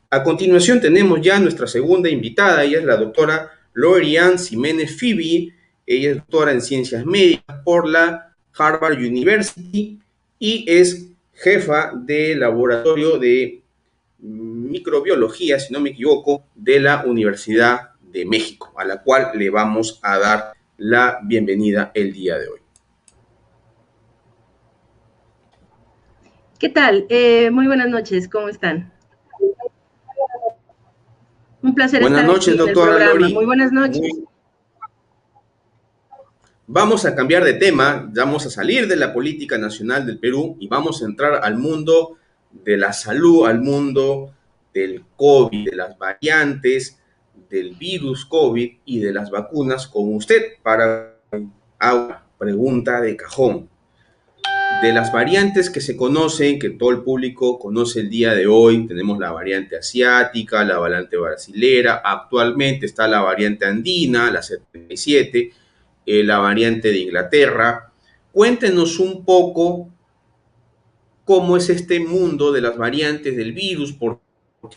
A continuación tenemos ya nuestra segunda invitada, ella es la doctora Lori-Ann Ximénez Phoebe, ella es doctora en Ciencias Médicas por la Harvard University y es jefa del laboratorio de microbiología, si no me equivoco, de la Universidad de México, a la cual le vamos a dar la bienvenida el día de hoy. ¿Qué tal? Muy buenas noches, ¿cómo están? Un placer Buenas estar noches, aquí en el doctora programa. Lori. Muy buenas noches. Vamos a cambiar de tema, vamos a salir de la política nacional del Perú y vamos a entrar al mundo de la salud, al mundo del COVID, de las variantes, del virus COVID y de las vacunas con usted para una pregunta de cajón. De las variantes que se conocen, que todo el público conoce el día de hoy, tenemos la variante asiática, la variante brasilera, actualmente está la variante andina, la 77, la variante de Inglaterra. Cuéntenos un poco cómo es este mundo de las variantes del virus, por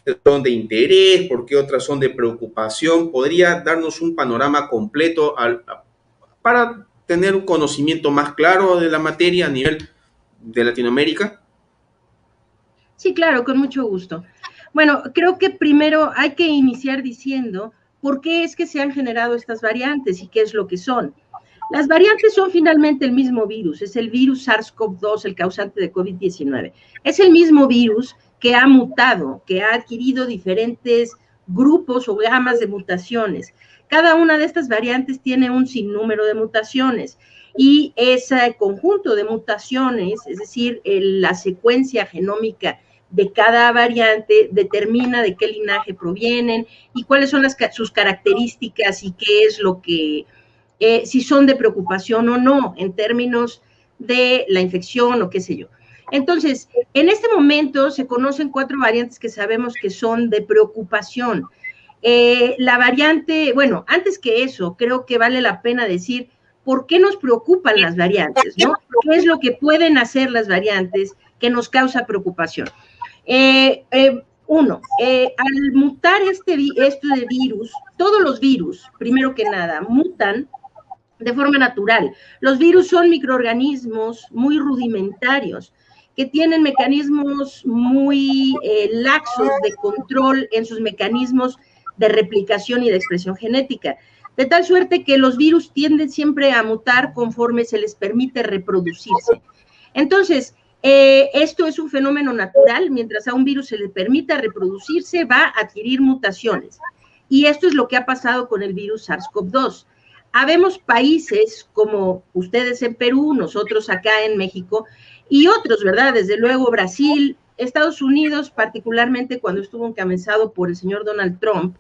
qué son de interés, por qué otras son de preocupación. ¿Podría darnos un panorama completo para tener un conocimiento más claro de la materia a nivel de Latinoamérica? Sí, claro, con mucho gusto. Bueno, creo que primero hay que iniciar diciendo por qué es que se han generado estas variantes y qué es lo que son. Las variantes son finalmente el mismo virus, es el virus SARS-CoV-2, el causante de COVID-19. Es el mismo virus que ha mutado, que ha adquirido diferentes grupos o gamas de mutaciones. Cada una de estas variantes tiene un sinnúmero de mutaciones y ese conjunto de mutaciones, es decir, la secuencia genómica de cada variante determina de qué linaje provienen y cuáles son sus características y qué es lo que si son de preocupación o no en términos de la infección o qué sé yo. Entonces, en este momento se conocen 4 variantes que sabemos que son de preocupación. La variante, bueno, antes que eso, creo que vale la pena decir por qué nos preocupan las variantes, ¿no? ¿Qué es lo que pueden hacer las variantes que nos causa preocupación? Al mutar este virus, todos los virus, primero que nada, mutan de forma natural. Los virus son microorganismos muy rudimentarios que tienen mecanismos muy laxos de control en sus mecanismos de replicación y de expresión genética, de tal suerte que los virus tienden siempre a mutar conforme se les permite reproducirse. Entonces, esto es un fenómeno natural, mientras a un virus se le permita reproducirse, va a adquirir mutaciones. Y esto es lo que ha pasado con el virus SARS-CoV-2. Habemos países como ustedes en Perú, nosotros acá en México, y otros, ¿verdad? Desde luego Brasil, Estados Unidos, particularmente cuando estuvo encabezado por el señor Donald Trump,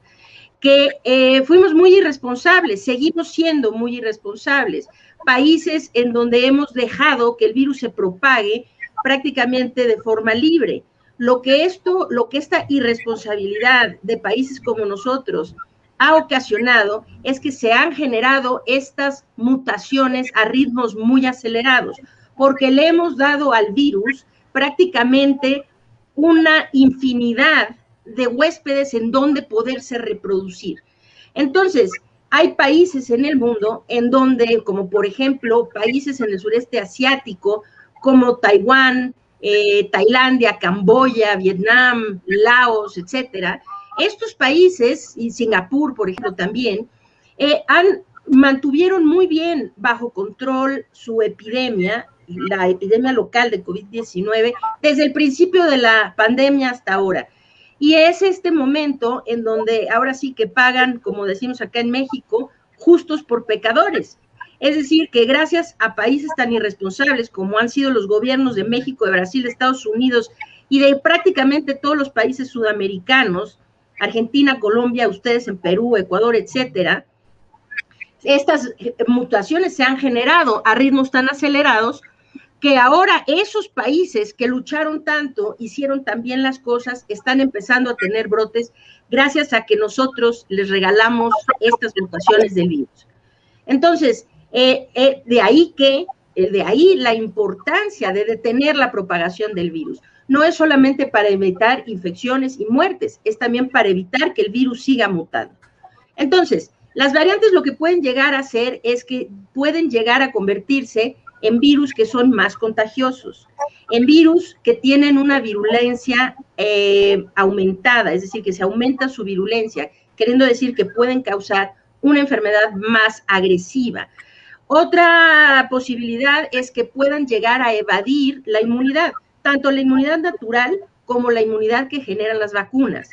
que fuimos muy irresponsables, seguimos siendo muy irresponsables. Países en donde hemos dejado que el virus se propague prácticamente de forma libre. Lo que esta irresponsabilidad de países como nosotros ha ocasionado es que se han generado estas mutaciones a ritmos muy acelerados, porque le hemos dado al virus prácticamente una infinidad de huéspedes en donde poderse reproducir. Entonces, hay países en el mundo en donde, como por ejemplo, países en el sureste asiático, como Taiwán, Tailandia, Camboya, Vietnam, Laos, etcétera, estos países, y Singapur, por ejemplo, también, mantuvieron muy bien bajo control su epidemia, la epidemia local de COVID-19, desde el principio de la pandemia hasta ahora. Y es este momento en donde ahora sí que pagan, como decimos acá en México, justos por pecadores. Es decir, que gracias a países tan irresponsables como han sido los gobiernos de México, de Brasil, de Estados Unidos y de prácticamente todos los países sudamericanos, Argentina, Colombia, ustedes en Perú, Ecuador, etcétera, estas mutaciones se han generado a ritmos tan acelerados que ahora esos países que lucharon tanto, hicieron también las cosas, están empezando a tener brotes gracias a que nosotros les regalamos estas mutaciones del virus. Entonces, de ahí la importancia de detener la propagación del virus. no es solamente para evitar infecciones y muertes, es también para evitar que el virus siga mutando. Entonces, las variantes lo que pueden llegar a hacer es que pueden llegar a convertirse en virus que son más contagiosos, en virus que tienen una virulencia aumentada, es decir, que se aumenta su virulencia, queriendo decir que pueden causar una enfermedad más agresiva. Otra posibilidad es que puedan llegar a evadir la inmunidad, tanto la inmunidad natural como la inmunidad que generan las vacunas.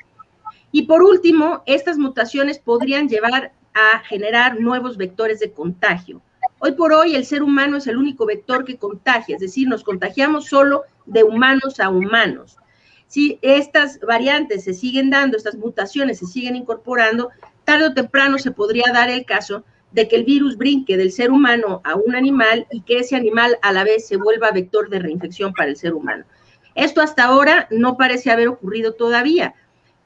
Y por último, estas mutaciones podrían llevar a generar nuevos vectores de contagio. Hoy por hoy el ser humano es el único vector que contagia, es decir, nos contagiamos solo de humanos a humanos. Si estas variantes se siguen dando, estas mutaciones se siguen incorporando, tarde o temprano se podría dar el caso de que el virus brinque del ser humano a un animal y que ese animal a la vez se vuelva vector de reinfección para el ser humano. Esto hasta ahora no parece haber ocurrido todavía,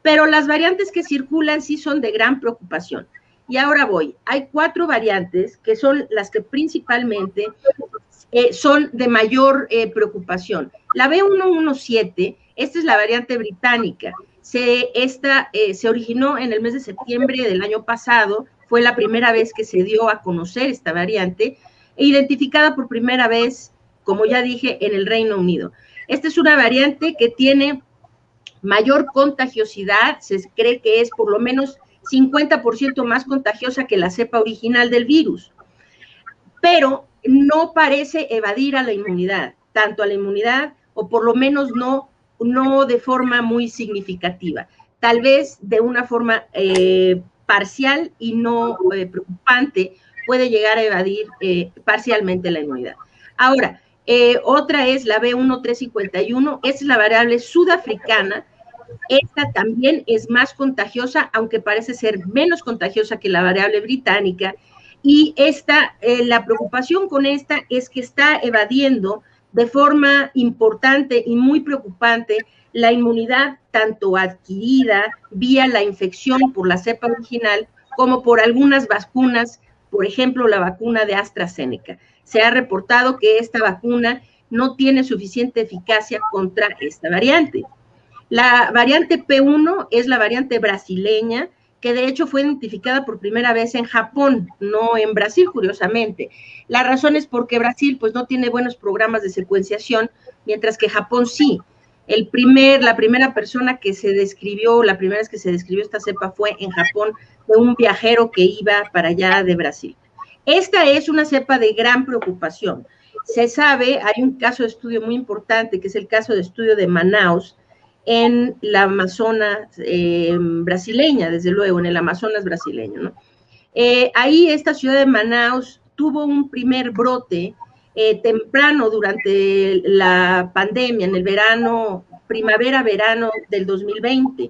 pero las variantes que circulan sí son de gran preocupación. Y ahora voy, hay 4 variantes que son las que principalmente son de mayor preocupación. La B117, esta es la variante británica, se originó en el mes de septiembre del año pasado, fue la primera vez que se dio a conocer esta variante, identificada por primera vez, como ya dije, en el Reino Unido. Esta es una variante que tiene mayor contagiosidad, se cree que es por lo menos 50% más contagiosa que la cepa original del virus, pero no parece evadir a la inmunidad, tanto a la inmunidad, o por lo menos no de forma muy significativa, tal vez de una forma parcial y no preocupante, puede llegar a evadir parcialmente la inmunidad. Ahora, otra es la B1351, esta es la variable sudafricana. Esta también es más contagiosa, aunque parece ser menos contagiosa que la variable británica, y la preocupación con esta es que está evadiendo de forma importante y muy preocupante la inmunidad tanto adquirida vía la infección por la cepa original como por algunas vacunas, por ejemplo, la vacuna de AstraZeneca. Se ha reportado que esta vacuna no tiene suficiente eficacia contra esta variante. La variante P1 es la variante brasileña, que de hecho fue identificada por primera vez en Japón, no en Brasil, curiosamente. La razón es porque Brasil pues no tiene buenos programas de secuenciación, mientras que Japón sí. La primera persona que se describió, la primera vez que se describió esta cepa fue en Japón, de un viajero que iba para allá de Brasil. Esta es una cepa de gran preocupación. Se sabe, hay un caso de estudio muy importante, que es el caso de estudio de Manaus, en la Amazonas brasileña, desde luego, en el Amazonas brasileño, ¿no? Ahí esta ciudad de Manaus tuvo un primer brote temprano durante la pandemia, en el primavera-verano del 2020,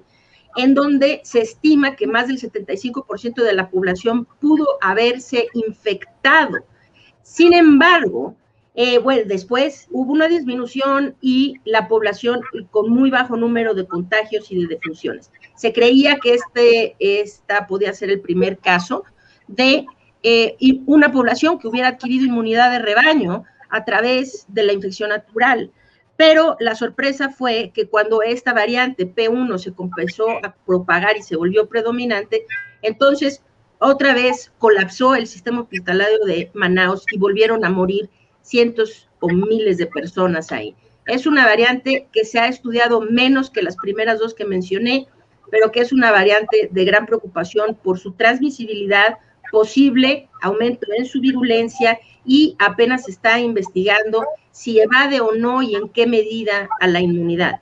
en donde se estima que más del 75% de la población pudo haberse infectado. Sin embargo, bueno, después hubo una disminución y la población con muy bajo número de contagios y de defunciones. Se creía que esta podía ser el primer caso de una población que hubiera adquirido inmunidad de rebaño a través de la infección natural. Pero la sorpresa fue que cuando esta variante P1 se comenzó a propagar y se volvió predominante, entonces otra vez colapsó el sistema hospitalario de Manaus y volvieron a morir cientos o miles de personas ahí. Es una variante que se ha estudiado menos que las primeras 2 que mencioné, pero que es una variante de gran preocupación por su transmisibilidad, posible aumento en su virulencia, y apenas se está investigando si evade o no y en qué medida a la inmunidad.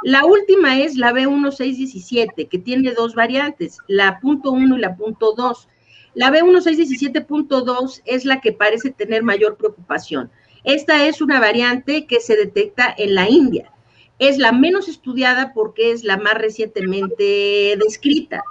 La última es la B1617, que tiene 2 variantes, la .1 y la .2. La B1617.2 es la que parece tener mayor preocupación. Esta es una variante que se detecta en la India. Es la menos estudiada porque es la más recientemente descrita.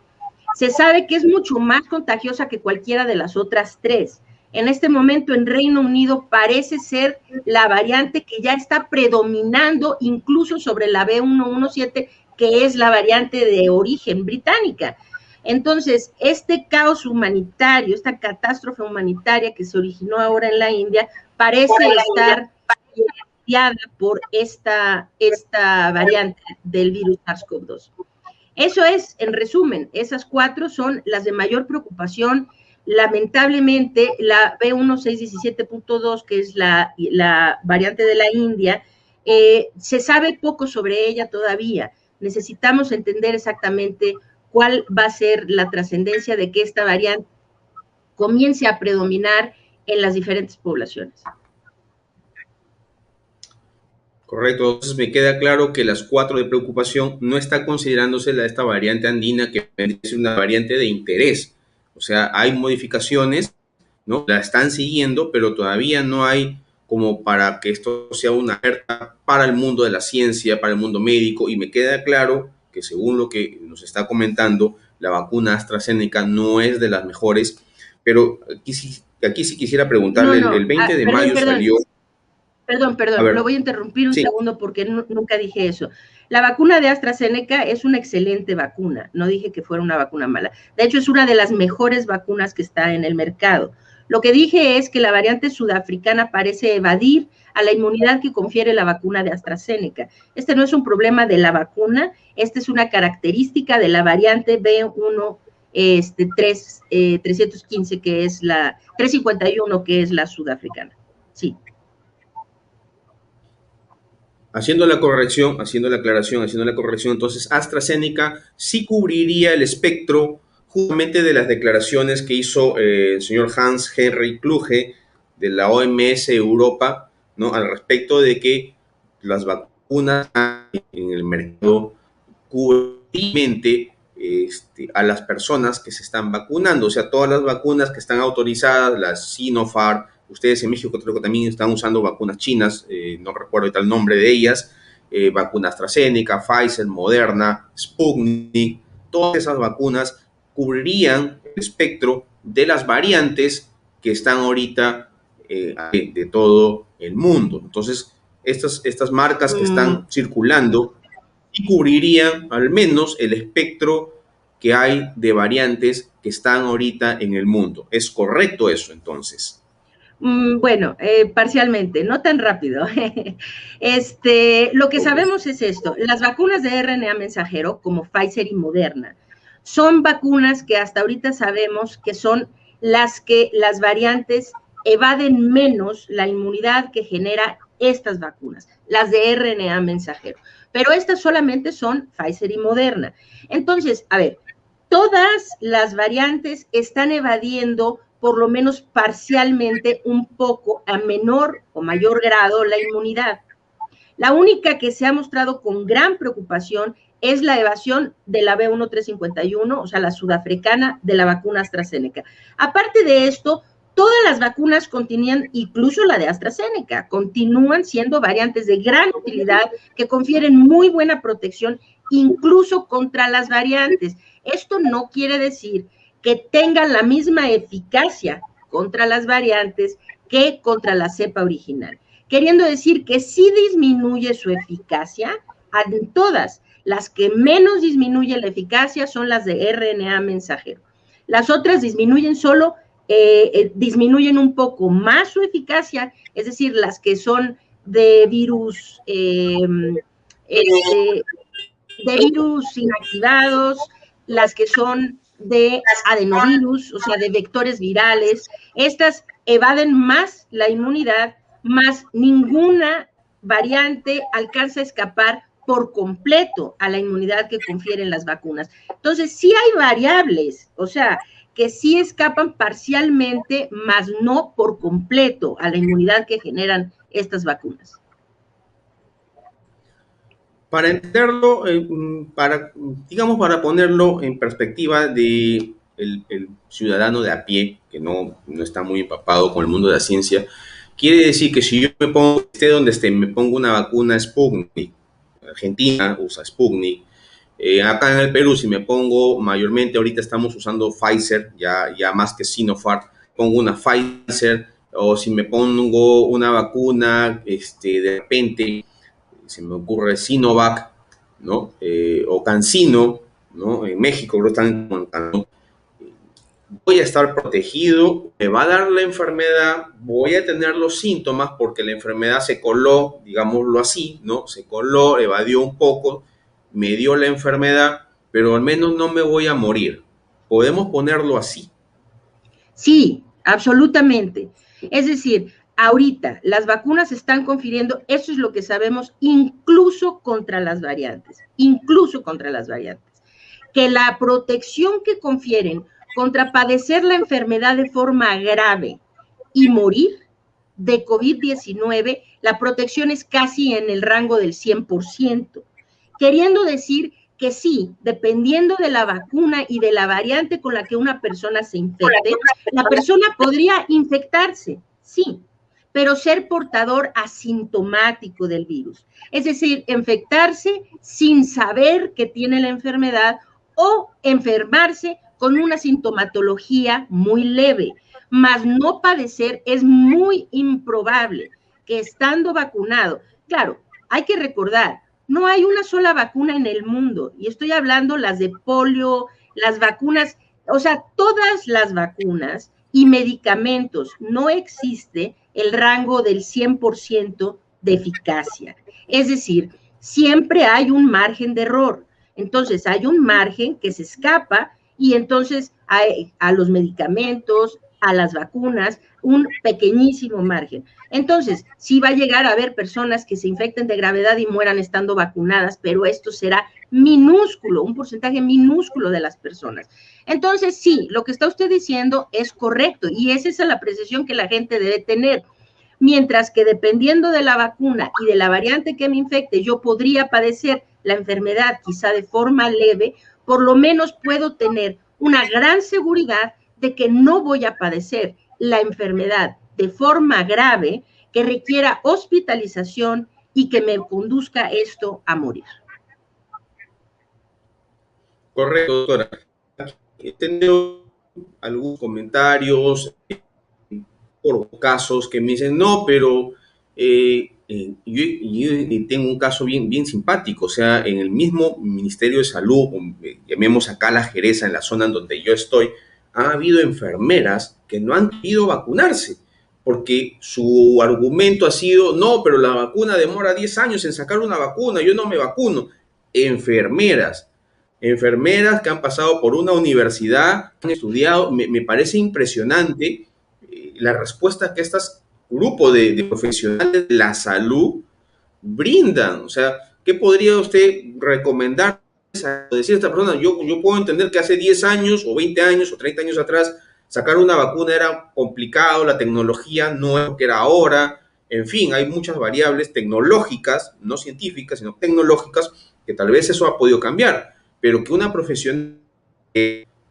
Se sabe que es mucho más contagiosa que cualquiera de las otras 3. En este momento en Reino Unido parece ser la variante que ya está predominando incluso sobre la B117, que es la variante de origen británica. Entonces, este caos humanitario, esta catástrofe humanitaria que se originó ahora en la India, parece estar contagiada por esta variante del virus SARS-CoV-2. Eso es, en resumen, esas 4 son las de mayor preocupación. Lamentablemente, la B1617.2, que es la variante de la India, se sabe poco sobre ella todavía. Necesitamos entender exactamente cuál va a ser la trascendencia de que esta variante comience a predominar en las diferentes poblaciones. Correcto, entonces me queda claro que las 4 de preocupación no está considerándose esta variante andina, que es una variante de interés. O sea, hay modificaciones, ¿no? La están siguiendo, pero todavía no hay como para que esto sea una alerta para el mundo de la ciencia, para el mundo médico, y me queda claro que según lo que nos está comentando, la vacuna AstraZeneca no es de las mejores, pero aquí sí quisiera preguntarle, el 20 de mayo salió... Perdón, lo voy a interrumpir un segundo porque nunca dije eso. La vacuna de AstraZeneca es una excelente vacuna, no dije que fuera una vacuna mala. De hecho, es una de las mejores vacunas que está en el mercado. Lo que dije es que la variante sudafricana parece evadir a la inmunidad que confiere la vacuna de AstraZeneca. Este no es un problema de la vacuna, esta es una característica de la variante B1 315, que es la 351, que es la sudafricana. Sí. Haciendo la aclaración, entonces AstraZeneca sí cubriría el espectro justamente de las declaraciones que hizo el señor Hans-Henry Kluge de la OMS Europa, ¿no? Al respecto de que las vacunas en el mercado cubren a las personas que se están vacunando, o sea, todas las vacunas que están autorizadas, las Sinopharm. Ustedes en México creo que también están usando vacunas chinas, no recuerdo el nombre de ellas, vacunas AstraZeneca, Pfizer, Moderna, Sputnik. Todas esas vacunas cubrirían el espectro de las variantes que están ahorita de todo el mundo. Entonces, estas marcas que están circulando y cubrirían al menos el espectro que hay de variantes que están ahorita en el mundo. ¿Es correcto eso entonces? Bueno, parcialmente, no tan rápido. Lo que sabemos es esto: las vacunas de RNA mensajero, como Pfizer y Moderna, son vacunas que hasta ahorita sabemos que son las variantes evaden menos la inmunidad que genera estas vacunas, las de RNA mensajero. Pero estas solamente son Pfizer y Moderna. Entonces, a ver, todas las variantes están evadiendo por lo menos parcialmente un poco, a menor o mayor grado, la inmunidad. La única que se ha mostrado con gran preocupación es la evasión de la B1351, o sea, la sudafricana, de la vacuna AstraZeneca. Aparte de esto, todas las vacunas continúan, incluso la de AstraZeneca, continúan siendo variantes de gran utilidad que confieren muy buena protección, incluso contra las variantes. Esto no quiere decir que tengan la misma eficacia contra las variantes que contra la cepa original, queriendo decir que sí disminuye su eficacia en todas. Las que menos disminuyen la eficacia son las de RNA mensajero. Las otras disminuyen disminuyen un poco más su eficacia, es decir, las que son de virus, de virus inactivados, las que son de adenovirus, o sea, de vectores virales. Estas evaden más la inmunidad, más ninguna variante alcanza a escapar por completo a la inmunidad que confieren las vacunas. Entonces, sí hay variables, o sea, que sí escapan parcialmente, más no por completo a la inmunidad que generan estas vacunas. Para entenderlo, para ponerlo en perspectiva de el ciudadano de a pie, que no está muy empapado con el mundo de la ciencia, quiere decir que si yo me pongo, esté donde esté, me pongo una vacuna Sputnik, Argentina usa Sputnik, acá en el Perú, si me pongo, mayormente ahorita estamos usando Pfizer, ya más que Sinopharm, pongo una Pfizer, o si me pongo una vacuna, de repente, se me ocurre Sinovac, ¿no? O CanSino, ¿no? En México creo que están con CanSino. voy a estar protegido, me va a dar la enfermedad, voy a tener los síntomas porque la enfermedad se coló, digámoslo así, ¿no? Se coló, evadió un poco, me dio la enfermedad, pero al menos no me voy a morir. Podemos ponerlo así. Sí, absolutamente. Es decir, ahorita las vacunas están confiriendo, eso es lo que sabemos, incluso contra las variantes, que la protección que confieren contra padecer la enfermedad de forma grave y morir de COVID-19, la protección es casi en el rango del 100%, queriendo decir que sí, dependiendo de la vacuna y de la variante con la que una persona se infecte, la persona podría infectarse, sí, pero ser portador asintomático del virus. Es decir, infectarse sin saber que tiene la enfermedad o enfermarse con una sintomatología muy leve, mas no padecer. Es muy improbable que estando vacunado, claro, hay que recordar, no hay una sola vacuna en el mundo, y estoy hablando las de polio, las vacunas, o sea, todas las vacunas y medicamentos, no existe el rango del 100% de eficacia. Es decir, siempre hay un margen de error. Entonces, hay un margen que se escapa y entonces a los medicamentos, a las vacunas, un pequeñísimo margen. Entonces, sí va a llegar a haber personas que se infecten de gravedad y mueran estando vacunadas, pero esto será minúsculo, un porcentaje minúsculo de las personas. Entonces, sí, lo que está usted diciendo es correcto y esa es la apreciación que la gente debe tener. Mientras que dependiendo de la vacuna y de la variante que me infecte, yo podría padecer la enfermedad quizá de forma leve, por lo menos puedo tener una gran seguridad de que no voy a padecer la enfermedad de forma grave que requiera hospitalización y que me conduzca esto a morir. Correcto, doctora. He tenido algunos comentarios por casos que me dicen, no, pero yo tengo un caso bien simpático, o sea, en el mismo Ministerio de Salud, llamemos acá la Jereza, en la zona en donde yo estoy, ha habido enfermeras que no han querido vacunarse, porque su argumento ha sido, no, pero la vacuna demora 10 años en sacar una vacuna, yo no me vacuno. Enfermeras que han pasado por una universidad, han estudiado, me parece impresionante la respuesta que estos grupos de profesionales de la salud brindan. O sea, ¿qué podría usted recomendar a decir a esta persona? Yo puedo entender que hace 10 años o 20 años o 30 años atrás sacar una vacuna era complicado, la tecnología no es lo que era ahora, en fin, hay muchas variables tecnológicas, no científicas, sino tecnológicas, que tal vez eso ha podido cambiar, pero que una profesión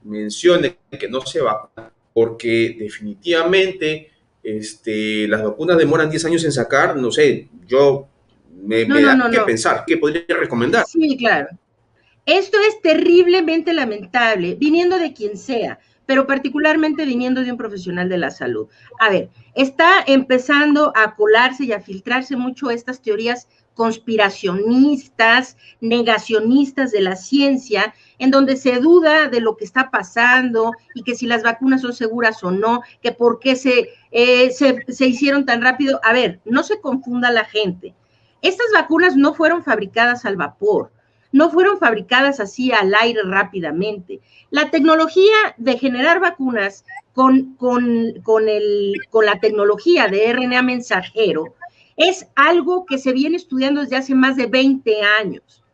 mencione que no se vacuna porque definitivamente las vacunas demoran 10 años en sacar, no sé, yo me da que pensar, ¿qué podría recomendar? Sí, claro. Esto es terriblemente lamentable, viniendo de quien sea, pero particularmente viniendo de un profesional de la salud. A ver, está empezando a colarse y a filtrarse mucho estas teorías conspiracionistas, negacionistas de la ciencia, en donde se duda de lo que está pasando y que si las vacunas son seguras o no, que por qué se hicieron tan rápido. A ver, no se confunda la gente. Estas vacunas no fueron fabricadas al vapor, no fueron fabricadas así al aire rápidamente. La tecnología de generar vacunas con la tecnología de RNA mensajero es algo que se viene estudiando desde hace más de 20 años.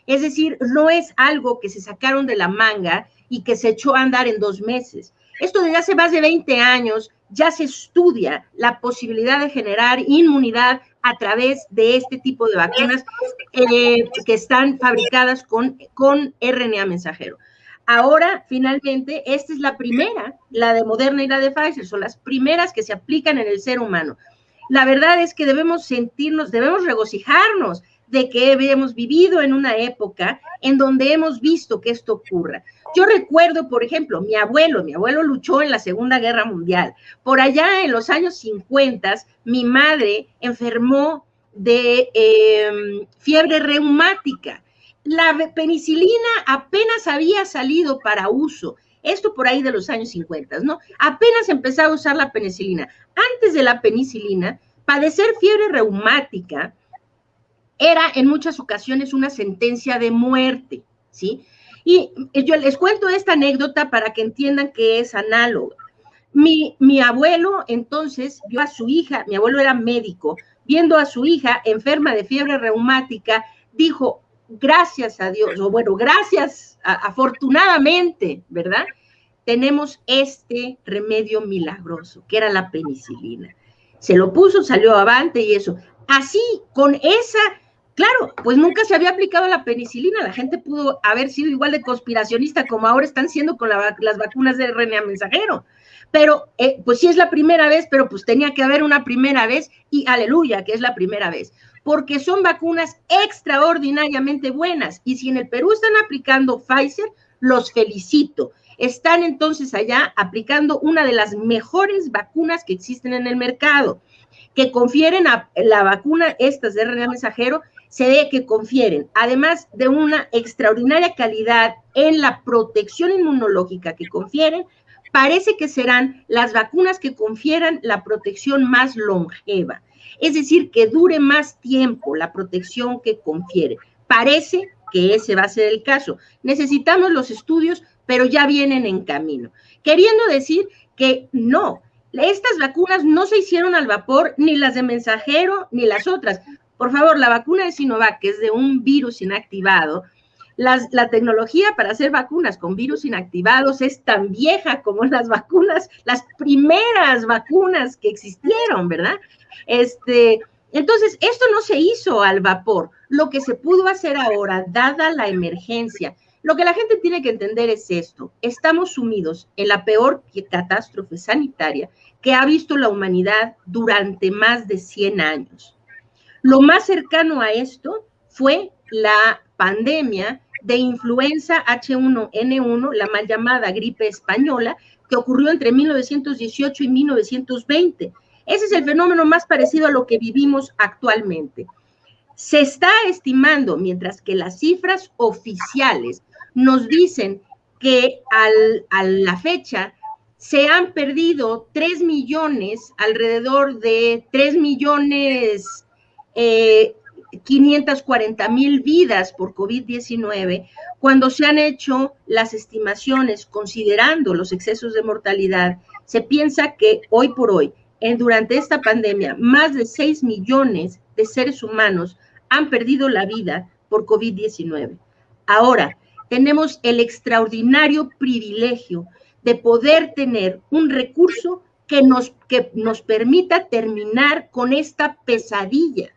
Es decir, no es algo que se sacaron de la manga y que se echó a andar en 2 meses. Esto desde hace más de 20 años ya se estudia la posibilidad de generar inmunidad a través de este tipo de vacunas que están fabricadas con RNA mensajero. Ahora, finalmente, esta es la primera, la de Moderna y la de Pfizer, son las primeras que se aplican en el ser humano. La verdad es que debemos regocijarnos de que hemos vivido en una época en donde hemos visto que esto ocurra. Yo recuerdo, por ejemplo, mi abuelo luchó en la Segunda Guerra Mundial. Por allá en los años 50, mi madre enfermó de fiebre reumática. La penicilina apenas había salido para uso Esto por ahí de los años 50, ¿no? Apenas empezaba a usar la penicilina. Antes de la penicilina, padecer fiebre reumática era en muchas ocasiones una sentencia de muerte, ¿sí? Y yo les cuento esta anécdota para que entiendan que es análoga. Mi abuelo entonces vio a su hija, mi abuelo era médico, viendo a su hija enferma de fiebre reumática, dijo, gracias a Dios, o bueno, gracias, afortunadamente, ¿verdad? Tenemos este remedio milagroso, que era la penicilina. Se lo puso, salió avante y eso. Así, con esa, claro, pues nunca se había aplicado la penicilina, la gente pudo haber sido igual de conspiracionista como ahora están siendo con las vacunas de RNA mensajero. Pero, pues sí es la primera vez, pero pues tenía que haber una primera vez y aleluya, que es la primera vez, porque son vacunas extraordinariamente buenas. Y si en el Perú están aplicando Pfizer, los felicito. Están entonces allá aplicando una de las mejores vacunas que existen en el mercado, que confieren a la vacuna estas de RNA mensajero, se ve que confieren, además de una extraordinaria calidad en la protección inmunológica que confieren, parece que serán las vacunas que confieran la protección más longeva, es decir, que dure más tiempo la protección que confiere. Parece que ese va a ser el caso. Necesitamos los estudios, pero ya vienen en camino. Queriendo decir que no, estas vacunas no se hicieron al vapor, ni las de mensajero, ni las otras. Por favor, la vacuna de Sinovac, que es de un virus inactivado, la tecnología para hacer vacunas con virus inactivados es tan vieja como las vacunas, las primeras vacunas que existieron, ¿verdad? Entonces, esto no se hizo al vapor. Lo que se pudo hacer ahora, dada la emergencia, lo que la gente tiene que entender es esto: estamos sumidos en la peor catástrofe sanitaria que ha visto la humanidad durante más de 100 años. Lo más cercano a esto fue la pandemia de influenza H1N1, la mal llamada gripe española, que ocurrió entre 1918 y 1920. Ese es el fenómeno más parecido a lo que vivimos actualmente. Se está estimando, mientras que las cifras oficiales nos dicen que a la fecha se han perdido 3 millones, alrededor de 3 millones 540,000 vidas por COVID-19, cuando se han hecho las estimaciones considerando los excesos de mortalidad, se piensa que hoy por hoy, durante esta pandemia, más de 6 millones de seres humanos han perdido la vida por COVID-19. Ahora, tenemos el extraordinario privilegio de poder tener un recurso que nos permita terminar con esta pesadilla,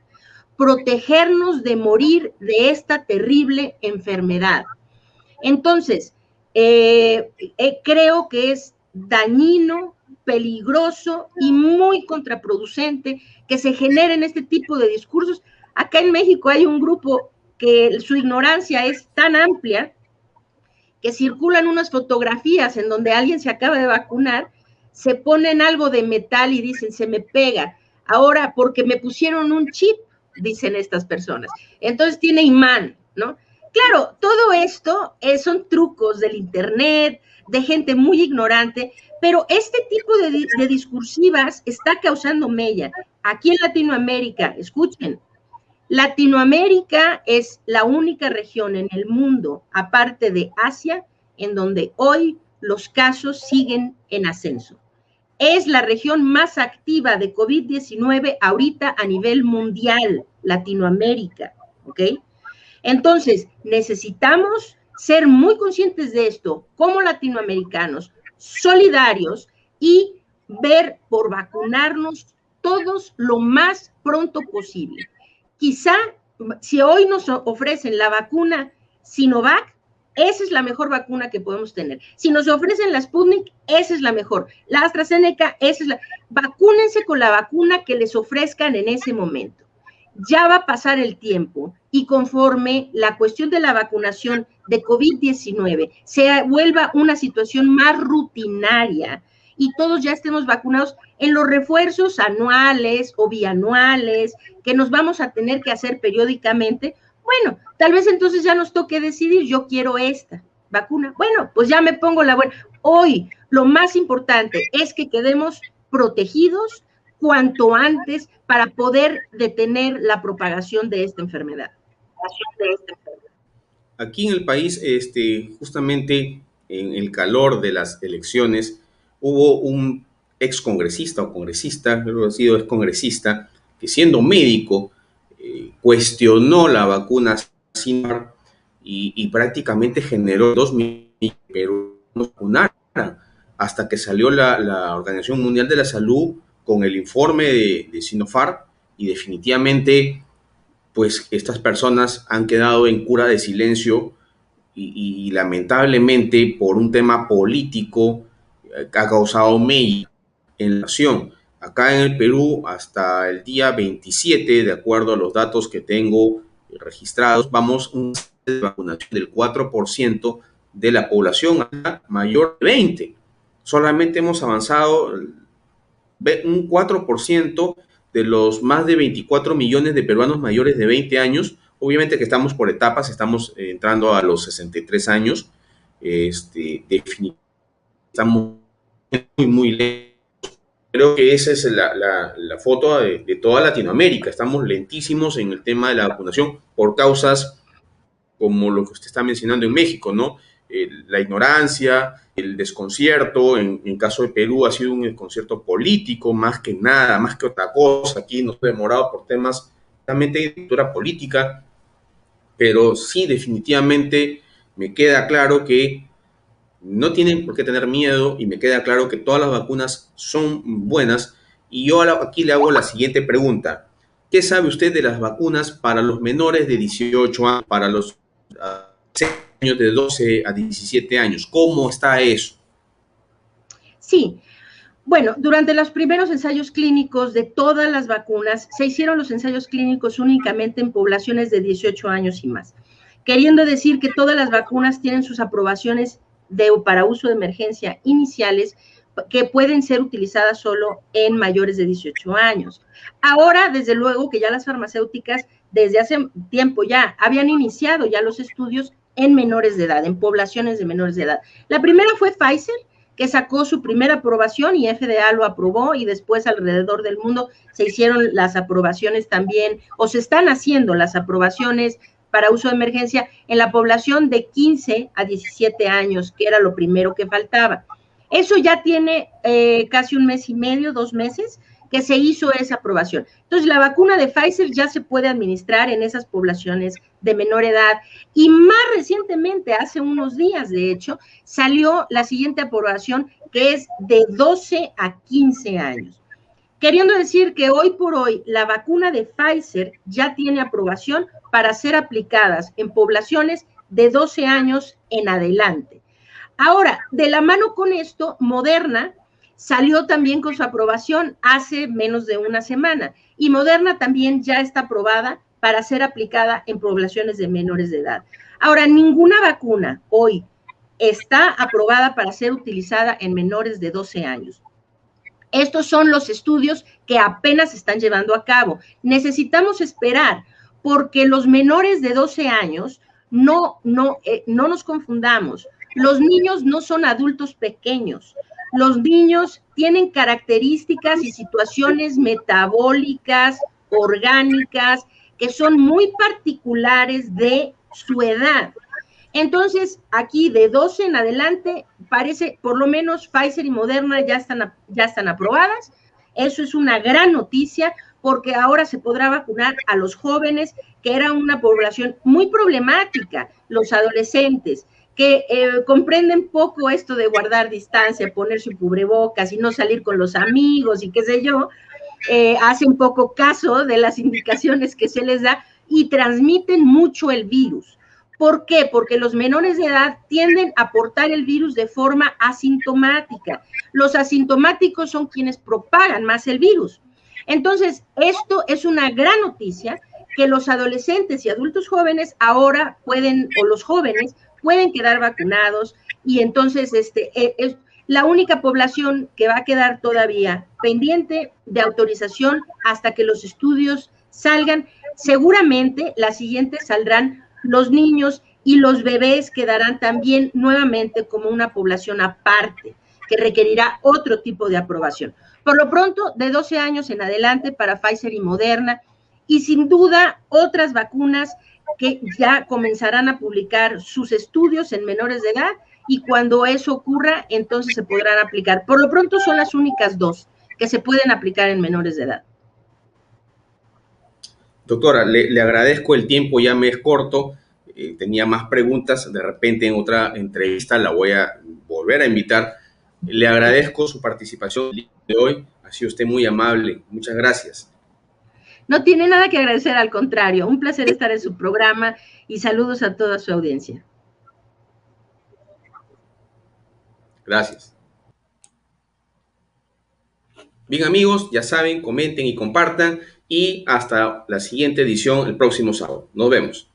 protegernos de morir de esta terrible enfermedad. Entonces, creo que es dañino, peligroso y muy contraproducente que se generen este tipo de discursos. Acá en México hay un grupo que su ignorancia es tan amplia que circulan unas fotografías en donde alguien se acaba de vacunar, se ponen algo de metal y dicen, se me pega. Ahora, porque me pusieron un chip, dicen estas personas. Entonces tiene imán, ¿no? Claro, todo esto son trucos del internet, de gente muy ignorante, pero este tipo de discursivas está causando mella. Aquí en Latinoamérica, escuchen, Latinoamérica es la única región en el mundo, aparte de Asia, en donde hoy los casos siguen en ascenso. Es la región más activa de COVID-19 ahorita a nivel mundial, Latinoamérica, ¿ok? Entonces, necesitamos ser muy conscientes de esto como latinoamericanos, solidarios y ver por vacunarnos todos lo más pronto posible. Quizá, si hoy nos ofrecen la vacuna Sinovac, esa es la mejor vacuna que podemos tener. Si nos ofrecen la Sputnik, esa es la mejor. La AstraZeneca, esa es la... Vacúnense con la vacuna que les ofrezcan en ese momento. Ya va a pasar el tiempo y conforme la cuestión de la vacunación de COVID-19 se vuelva una situación más rutinaria y todos ya estemos vacunados en los refuerzos anuales o bianuales que nos vamos a tener que hacer periódicamente, bueno, tal vez entonces ya nos toque decidir, yo quiero esta vacuna, bueno, pues ya me pongo la buena, Hoy lo más importante es que quedemos protegidos cuanto antes para poder detener la propagación de esta enfermedad. Aquí en el país, justamente en el calor de las elecciones, hubo un excongresista o congresista, creo que ha sido excongresista, que siendo médico cuestionó la vacuna Sinovac y prácticamente generó 2 millones de peruanos vacunaran hasta que salió la Organización Mundial de la Salud con el informe de Sinopharm y definitivamente pues estas personas han quedado en cura de silencio y lamentablemente por un tema político ha causado mella en la nación. Acá en el Perú, hasta el día 27, de acuerdo a los datos que tengo registrados, vamos a un de vacunación del 4% de la población mayor de 20. Solamente hemos avanzado un 4% de los más de 24 millones de peruanos mayores de 20 años. Obviamente que estamos por etapas, estamos entrando a los 63 años. Definitivamente estamos muy lejos. Creo que esa es la foto de toda Latinoamérica. Estamos lentísimos en el tema de la vacunación por causas como lo que usted está mencionando en México, ¿no? La ignorancia, el desconcierto, en caso de Perú ha sido un desconcierto político más que nada, más que otra cosa. Aquí nos hemos demorado por temas realmente de cultura política, pero sí definitivamente me queda claro que no tienen por qué tener miedo y me queda claro que todas las vacunas son buenas. Y yo aquí le hago la siguiente pregunta. ¿Qué sabe usted de las vacunas para los menores de 18 años, para los años de 12 a 17 años? ¿Cómo está eso? Sí, bueno, durante los primeros ensayos clínicos de todas las vacunas, se hicieron los ensayos clínicos únicamente en poblaciones de 18 años y más, queriendo decir que todas las vacunas tienen sus aprobaciones para uso de emergencia iniciales que pueden ser utilizadas solo en mayores de 18 años. Ahora, desde luego que ya las farmacéuticas desde hace tiempo ya habían iniciado ya los estudios en menores de edad, en poblaciones de menores de edad. La primera fue Pfizer, que sacó su primera aprobación y FDA lo aprobó y después alrededor del mundo se hicieron las aprobaciones también, o se están haciendo las aprobaciones para uso de emergencia en la población de 15 a 17 años, que era lo primero que faltaba. Eso ya tiene casi un mes y medio, 2 meses, que se hizo esa aprobación. Entonces, la vacuna de Pfizer ya se puede administrar en esas poblaciones de menor edad. Y más recientemente, hace unos días, de hecho, salió la siguiente aprobación, que es de 12 a 15 años. Queriendo decir que hoy por hoy la vacuna de Pfizer ya tiene aprobación para ser aplicadas en poblaciones de 12 años en adelante. Ahora, de la mano con esto, Moderna salió también con su aprobación hace menos de una semana y Moderna también ya está aprobada para ser aplicada en poblaciones de menores de edad. Ahora, ninguna vacuna hoy está aprobada para ser utilizada en menores de 12 años. Estos son los estudios que apenas se están llevando a cabo. Necesitamos esperar porque los menores de 12 años, no nos confundamos, los niños no son adultos pequeños. Los niños tienen características y situaciones metabólicas, orgánicas, que son muy particulares de su edad. Entonces, aquí de 12 en adelante, parece, por lo menos Pfizer y Moderna ya están aprobadas. Eso es una gran noticia, porque ahora se podrá vacunar a los jóvenes, que era una población muy problemática, los adolescentes, que comprenden poco esto de guardar distancia, ponerse un cubrebocas y no salir con los amigos y qué sé yo, hacen poco caso de las indicaciones que se les da y transmiten mucho el virus. ¿Por qué? Porque los menores de edad tienden a portar el virus de forma asintomática. Los asintomáticos son quienes propagan más el virus. Entonces, esto es una gran noticia, que los adolescentes y adultos jóvenes ahora pueden, o los jóvenes, pueden quedar vacunados y entonces es la única población que va a quedar todavía pendiente de autorización hasta que los estudios salgan. Seguramente las siguientes saldrán los niños y los bebés quedarán también nuevamente como una población aparte, que requerirá otro tipo de aprobación. Por lo pronto, de 12 años en adelante para Pfizer y Moderna, y sin duda otras vacunas que ya comenzarán a publicar sus estudios en menores de edad, y cuando eso ocurra, entonces se podrán aplicar. Por lo pronto son las únicas dos que se pueden aplicar en menores de edad. Doctora, le agradezco el tiempo, ya me es corto. Tenía más preguntas, de repente en otra entrevista la voy a volver a invitar. Le agradezco su participación el día de hoy, ha sido usted muy amable, muchas gracias. No tiene nada que agradecer, al contrario, un placer estar en su programa y saludos a toda su audiencia. Gracias. Bien amigos, ya saben, comenten y compartan y hasta la siguiente edición el próximo sábado. Nos vemos.